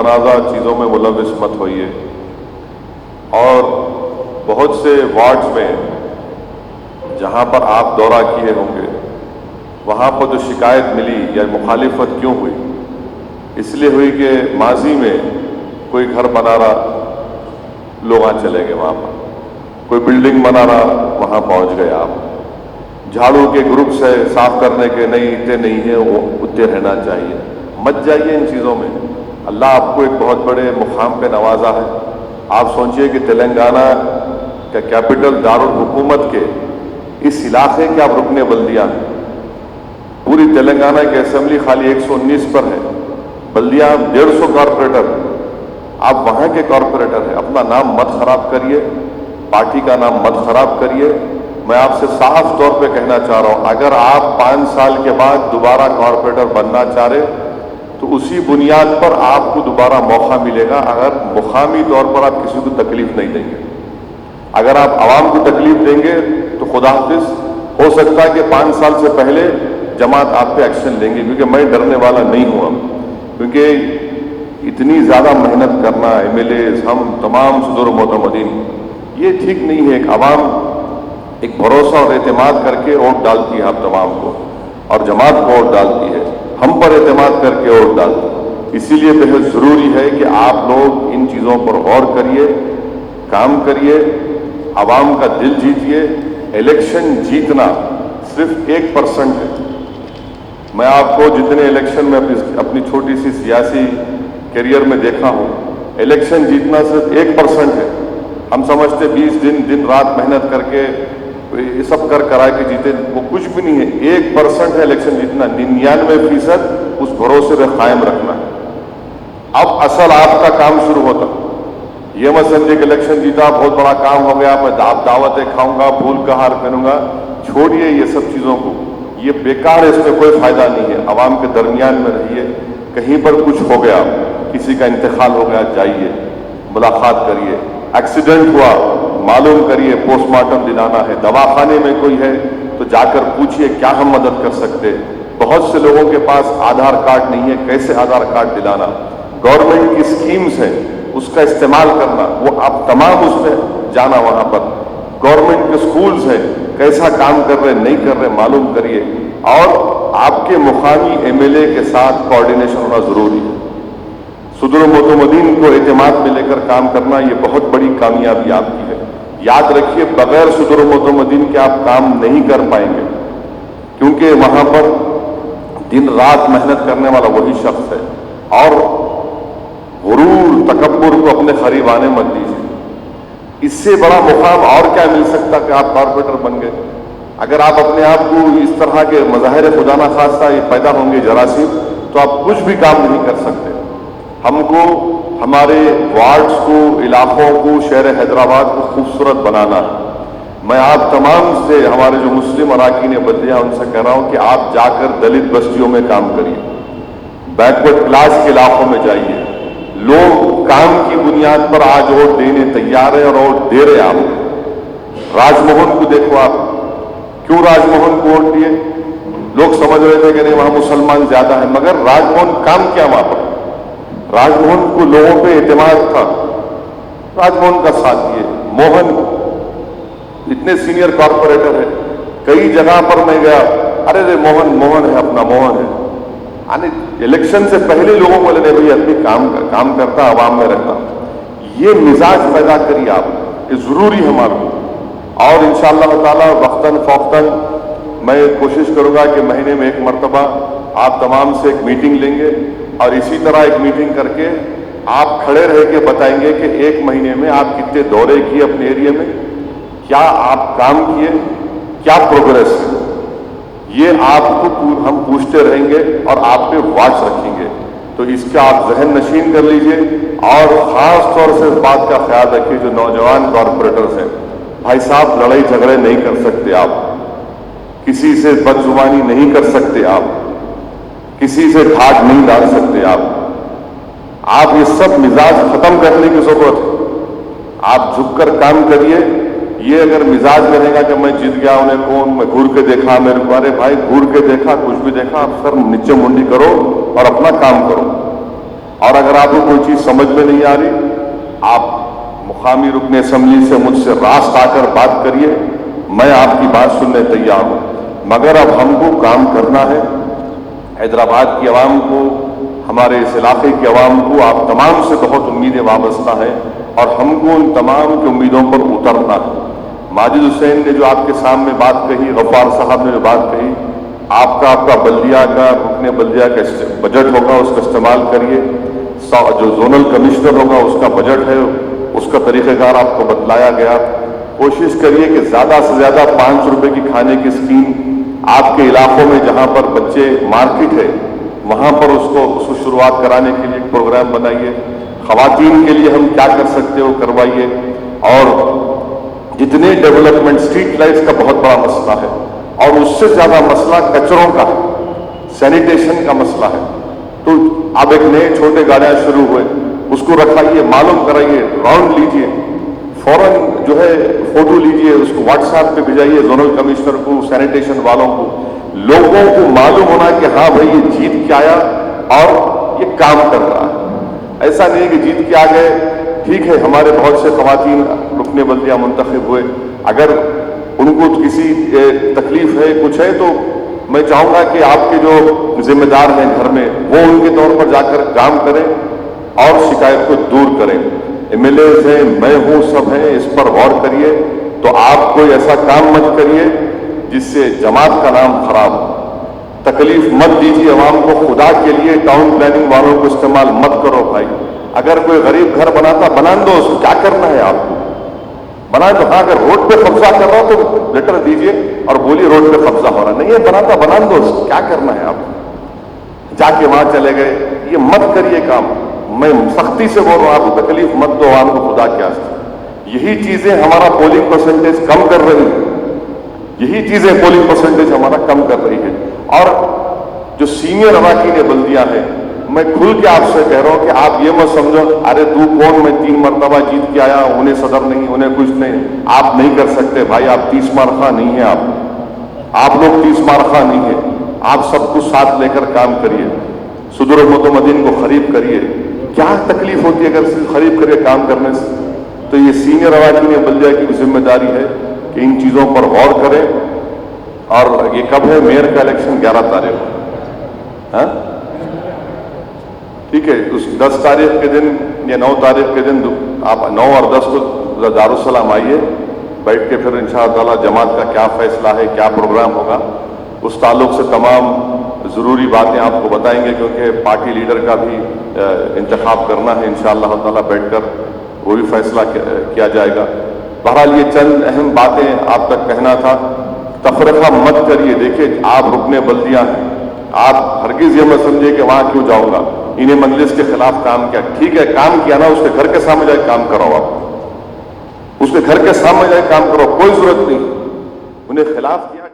متنازع چیزوں میں ملوث مت ہوئیے، اور بہت سے وارڈز میں جہاں پر آپ دورہ کیے ہوں گے وہاں پر جو شکایت ملی یا مخالفت کیوں ہوئی، اس لیے ہوئی کہ ماضی میں کوئی گھر بنا رہا، لوگ چلے گئے وہاں پر، کوئی بلڈنگ بنا رہا، وہاں پہنچ گئے آپ، جھاڑو کے گروپس ہے صاف کرنے کے، نہیں اتنے نہیں ہیں، وہ اتنے رہنا چاہیے۔ مت جائیے ان چیزوں میں، اللہ آپ کو ایک بہت بڑے مقام پہ نوازا ہے۔ آپ سوچئے کہ تلنگانہ کا کیپٹل دارالحکومت کے اس علاقے کے آپ رکن بلدیہ ہیں، پوری تلنگانہ کی اسمبلی خالی 119 پر ہے، بلدیہ 150 کارپوریٹر، آپ وہاں کے کارپوریٹر ہیں، اپنا نام مت خراب کریے، پارٹی کا نام مت خراب کریے۔ میں آپ سے صاف طور پہ کہنا چاہ رہا ہوں، اگر آپ 5 سال کے بعد دوبارہ کارپوریٹر بننا چاہ رہے تو اسی بنیاد پر آپ کو دوبارہ موقع ملے گا، اگر مقامی طور پر آپ کسی کو تکلیف نہیں دیں گے۔ اگر آپ عوام کو تکلیف دیں گے تو خدا حافظ، ہو سکتا ہے کہ 5 سال سے پہلے جماعت آپ پہ ایکشن لیں گے، کیونکہ میں ڈرنے والا نہیں ہوں اب، کیونکہ اتنی زیادہ محنت کرنا، ایم ایل ایز، ہم تمام صدور معتمدین، یہ ٹھیک نہیں ہے۔ ایک عوام ایک بھروسہ اور اعتماد کر کے ووٹ ڈالتی ہے آپ تمام کو، اور جماعت کو ووٹ ڈالتی ہے، ہم پر اعتماد کر کے ووٹ ڈالتی ہے۔ اسی لیے بہت ضروری ہے کہ آپ لوگ ان چیزوں پر غور کریے، کام کریے، عوام کا دل جیتیے۔ الیکشن جیتنا صرف 1% ہے۔ میں آپ کو جتنے الیکشن میں اپنی چھوٹی سی سیاسی کیریئر میں دیکھا ہوں، الیکشن جیتنا صرف 1% ہے۔ ہم سمجھتے 20 دن رات محنت کر کے یہ سب کرائے کے جیتے، وہ کچھ بھی نہیں ہے۔ 1% ہے الیکشن جیتنا، 99% اس بھروسے پہ قائم رکھنا ہے۔ اب اصل آپ کا کام شروع ہوتا، یہ مت سمجھے کہ الیکشن جیتا بہت بڑا کام ہو گیا، میں دعوتیں کھاؤں گا، پھول کا ہار پہنوں گا، چھوڑیے یہ سب چیزوں کو، یہ بیکار ہے، اس میں کوئی فائدہ نہیں ہے۔ عوام کے درمیان میں رہیے، کہیں پر کچھ ہو گیا، کسی کا انتقال ہو گیا، جائیے ملاقات کریے، ایکسیڈنٹ ہوا معلوم کریے، پوسٹ مارٹم دلانا ہے، دواخانے میں کوئی ہے تو جا کر پوچھئے کیا ہم مدد کر سکتے۔ بہت سے لوگوں کے پاس آدھار کارڈ نہیں ہے، کیسے آدھار کارڈ دلانا، گورنمنٹ کی اسکیمز ہیں اس کا استعمال کرنا، وہ آپ تمام اس میں جانا، وہاں پر گورنمنٹ کے سکولز ہیں کیسا کام کر رہے نہیں کر رہے معلوم کریے، اور آپ کے مقامی ایم ایل اے کے ساتھ کوآرڈینیشن ہونا ضروری ہے۔ صدور معتمدین کو اعتماد میں لے کر کام کرنا، یہ بہت بڑی کامیابی آپ کی ہے۔ یاد رکھیے، بغیر صدور معتمدین کے آپ کام نہیں کر پائیں گے، کیونکہ وہاں پر دن رات محنت کرنے والا وہی شخص ہے۔ اور غرور تکبر کو اپنے قریب آنے مت دیجیے، اس سے بڑا مقام اور کیا مل سکتا کہ آپ کارپوریٹر بن گئے۔ اگر آپ اپنے آپ کو اس طرح کے مظاہر خدا نخواستہ یہ پیدا ہوں گے جراثیم، تو آپ کچھ بھی کام نہیں کر سکتے۔ ہم کو ہمارے وارڈز کو، علاقوں کو، شہر حیدرآباد کو خوبصورت بنانا ہے۔ میں آپ تمام سے، ہمارے جو مسلم اراکین بلدیہ ان سے کہہ رہا ہوں کہ آپ جا کر دلت بستیوں میں کام کریے، بیکورڈ کلاس کے علاقوں میں جائیے۔ لوگ کام کی بنیاد پر آج ووٹ دینے تیار ہیں اور ووٹ دے رہے آپ۔ راج موہن کو دیکھو، آپ کیوں راج موہن کو ووٹ دیے؟ لوگ سمجھ رہے تھے کہ نہیں وہاں مسلمان زیادہ ہیں، مگر راج موہن کام کیا وہاں پر؟ راج موہن کو لوگوں پہ اعتماد تھا، راج موہن کا ساتھ دیے۔ موہن اتنے سینئر کارپوریٹر ہیں، کئی جگہ پر میں گیا، ارے موہن ہے، اپنا موہن ہے، یعنی الیکشن سے پہلے لوگوں کو لینے بھائی اپنی کام کرتا، عوام میں رہتا۔ یہ مزاج پیدا کریے آپ، یہ ضروری ہے ہمارے کو۔ اور انشاءاللہ تعالی وقتاً فوقتاً میں کوشش کروں گا کہ مہینے میں 1 مرتبہ آپ تمام سے ایک میٹنگ لیں گے، اور اسی طرح ایک میٹنگ کر کے آپ کھڑے رہ کے بتائیں گے کہ 1 مہینے میں آپ کتنے دورے کیے اپنے ایریا میں، کیا آپ کام کیے، کیا پروگریس ہے۔ یہ آپ کو ہم پوچھتے رہیں گے اور آپ پہ واچ رکھیں گے، تو اس کا آپ ذہن نشین کر لیجئے۔ اور خاص طور سے اس بات کا خیال رکھیے جو نوجوان کارپوریٹرز ہیں، بھائی صاحب لڑائی جھگڑے نہیں کر سکتے آپ، کسی سے بدزبانی نہیں کر سکتے آپ، کسی سے ٹھاٹ نہیں ڈال سکتے آپ یہ سب مزاج ختم کرنے کی ضرورت ہے۔ آپ جھک کر کام کریے۔ یہ اگر مزاج میں رہے گا کہ میں جیت گیا، انہیں کون، میں گھور کے دیکھا میرے کو، ارے بھائی گھور کے دیکھا کچھ بھی دیکھا، آپ سر نیچے منڈی کرو اور اپنا کام کرو۔ اور اگر آپ کو کوئی چیز سمجھ میں نہیں آ رہی، آپ مقامی رکن اسمبلی سے مجھ سے راست آ کر بات کریے، میں آپ کی بات سننے تیار ہوں۔ مگر اب ہم کو کام کرنا ہے، حیدرآباد کی عوام کو، ہمارے اس علاقے کی عوام کو آپ تمام سے بہت امیدیں وابستہ ہیں، اور ہم کو ان تمام کی امیدوں پر اترنا ہے۔ ماجد حسین نے جو آپ کے سامنے بات کہی، غفار صاحب نے جو بات کہی، آپ کا بلدیہ کا، رکن بلدیہ کا بجٹ ہوگا، اس کا استعمال کریے۔ جو زونل کمشنر ہوگا اس کا بجٹ ہے، اس کا طریقہ کار آپ کو بتلایا گیا۔ کوشش کریے کہ زیادہ سے زیادہ 5 روپے کی کھانے کی اسکیم آپ کے علاقوں میں جہاں پر بچے مارکیٹ ہے وہاں پر اس کو شروعات کرانے کے لیے ایک پروگرام بنائیے۔ خواتین کے لیے ہم کیا کر سکتے ہو کروائیے، اور جتنے ڈیولپمنٹ، اسٹریٹ لائٹس کا بہت بڑا مسئلہ ہے، اور اس سے زیادہ مسئلہ کچروں کا، سینیٹیشن کا مسئلہ ہے۔ تو اب ایک نئے چھوٹے گاڑیاں شروع ہوئے، اس کو رکھائیے، معلوم کرائیے، راؤنڈ لیجئے، فوراً جو ہے فوٹو لیجئے، اس کو واٹس ایپ پہ بھیجائیے زونل کمشنر کو، سینیٹیشن والوں کو، لوگوں کو معلوم ہونا کہ ہاں بھائی یہ جیت کے آیا اور یہ کام کر رہا ہے۔ ایسا نہیں کہ جیت کے آ گئے، ٹھیک ہے ہمارے بہت سے خواتین رکن بلدیہ منتخب ہوئے، اگر ان کو کسی تکلیف ہے، کچھ ہے، تو میں چاہوں گا کہ آپ کے جو ذمہ دار ہیں گھر میں، وہ ان کے طور پر جا کر کام کریں اور شکایت کو دور کریں۔ ایم ایل ایز ہیں، میں ہوں، سب ہیں، اس پر غور کریے۔ تو آپ کوئی ایسا کام مت کریے جس سے جماعت کا نام خراب ہو۔ تکلیف مت دیجیے عوام کو، خدا کے لیے ٹاؤن پلاننگ والوں کو استعمال مت کرو بھائی۔ اگر کوئی غریب گھر بناتا، بنا دو، اس کو کیا کرنا ہے آپ کو، بنا دو۔ ہاں اگر روڈ پہ قبضہ کر رہا ہو تو لیٹر دیجیے اور بولیے روڈ پہ قبضہ ہو رہا نہیں ہے، بناتا بنا دو، اس کو کیا کرنا ہے آپ کو۔ جا کے وہاں چلے گئے، یہ مت کریے کام۔ میں سختی سے بول رہا ہوں، آپ کو تکلیف مت دو عوام کو، خدا کے واسطے۔ یہی چیزیں ہمارا پولنگ پرسنٹیج کم کر رہی ہیں، یہی چیزیں پولنگ پرسنٹیج ہمارا کم کر رہی ہے۔ اور جو سینئر اراکین بلدیہ ہیں، میں کھل کے آپ سے کہہ رہا ہوں کہ آپ یہ مت سمجھو ارے تو کون، میں 3 مرتبہ جیت کے آیا، انہیں صدر نہیں، انہیں کچھ نہیں، آپ نہیں کر سکتے بھائی، آپ 30 مارخواہ نہیں ہیں، آپ لوگ 30 مارخواہ نہیں ہیں۔ آپ سب کو ساتھ لے کر کام کریے، صدر متمدن کو قریب کریے۔ کیا تکلیف ہوتی ہے اگر صرف قریب کریے کام کرنے سے؟ تو یہ سینئر اراکین بلدیہ کی ذمہ داری ہے کہ ان چیزوں پر غور کریں۔ اور یہ کب ہے؟ میئر کا الیکشن 11 تاریخ کو، ہاں ٹھیک ہے، اس 10 تاریخ کے دن یا 9 تاریخ کے دن آپ 9 اور 10 کو دارالسلام آئیے، بیٹھ کے پھر انشاءاللہ تعالی جماعت کا کیا فیصلہ ہے، کیا پروگرام ہوگا، اس تعلق سے تمام ضروری باتیں آپ کو بتائیں گے، کیونکہ پارٹی لیڈر کا بھی انتخاب کرنا ہے انشاءاللہ تعالی، بیٹھ کر وہ بھی فیصلہ کیا جائے گا۔ بہرحال یہ چند اہم باتیں آپ تک کہنا تھا۔ تفرقہ مت کریے، دیکھیے آپ رکن بلدیہ ہیں، آپ ہرگز یہ مت سمجھے کہ وہاں کیوں جاؤں گا، انہیں مجلس کے خلاف کام کیا، ٹھیک ہے کام کیا نا، اس کے گھر کے سامنے جائے کام کرو، آپ اس کے گھر کے سامنے جائے کام کرو، کوئی ضرورت نہیں، انہیں خلاف کیا